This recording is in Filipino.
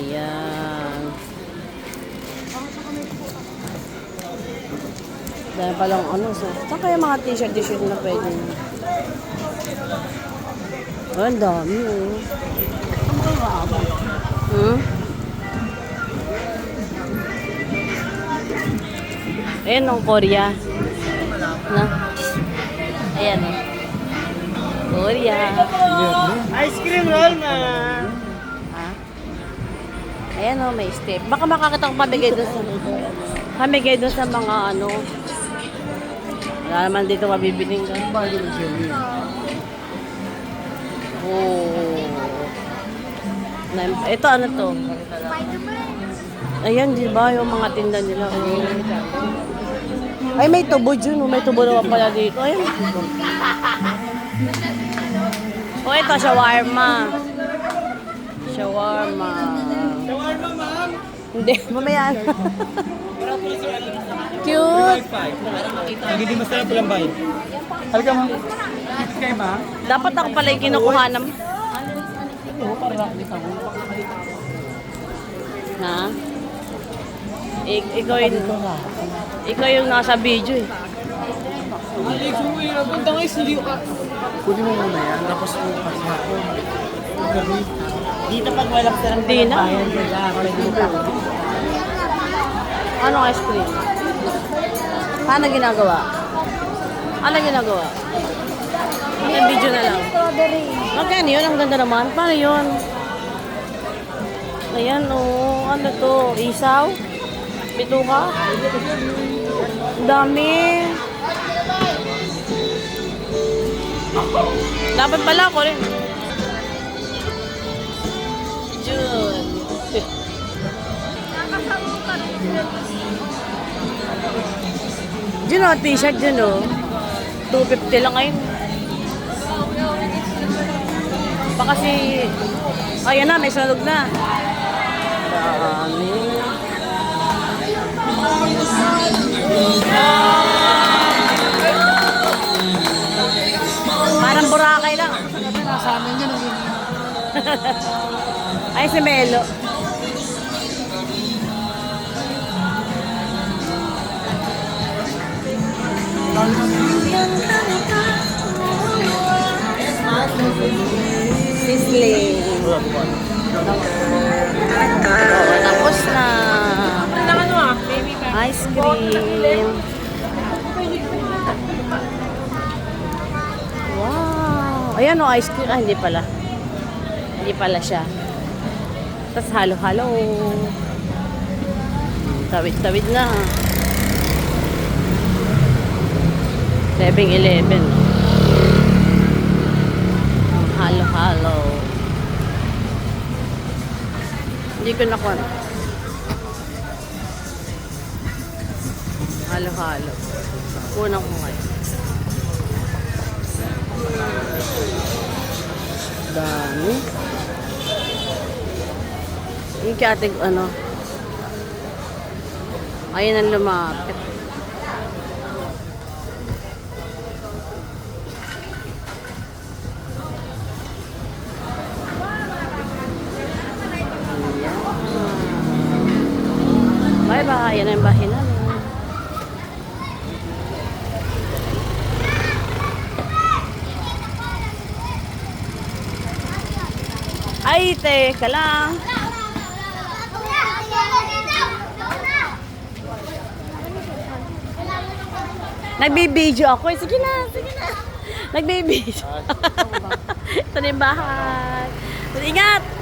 Ayan. Dahil palang ano, saan kaya mga t-shirt na pwede? Oh, ang dami oh. Hmm? Ayan ang Korea. Na? Ayan oh. Korea. Ice cream roll na. Ah? Ayan oh, may step. Baka makakita ko pamigay doon sa mga ano. Wala naman dito mabibiling ka. Oh. Ito ano to? Ayan, di ba yung mga tinda nila? Oh. Ay, may tubo dyan. May tubo naman pala dito. Ayan. Oh, ito, shawarma. Shawarma. Shawarma, ma'am. Hindi, mamaya. Cute. Hindi masarap lang ba? Halika, ma'am. Kaya, ma'am. Dapat ako pala yung kinukuha ng... Ha? Ikaw yung nasa video eh. Alex, umuwi na. Punta nga hindi ka. Kunin mo muna yan. Tapos bukas ako. Dito pag walang sarang Hindi na. Anong ice cream? Paano ginagawa? Ano ginagawa? Yung video na lang. Magkano yun? Ang ganda naman. Paano yun? Ayan o. Oh. Ano to? Isaw? Bituka? Ang dami. Dapat pala ako rin. June. June o, t-shirt dyan o. 250 lang ngayon. Baka si... Ayan na, may sunog na. Dami. Parang Boracay lang. Sa amin yun. Ay, si Melo. Sizzling. Tapos na. Ice cream. Wow. Ayan o, ice cream. Ah, hindi pala. Hindi pala siya. Tapos halo-halo. Tawid-tawid na. 7-Eleven. Halo-halo. Hindi ko nakuha. Halo-halo. Kunang ko ngayon. Dami. Yung kaya ating ano. Ayun ang lumapit. Bye-bye. Yan ang bahay namin. Ay, teka lang. Nagbibideo ako. Sige na, sige na. Nagbibideo. Ito na yung bahay. Ingat!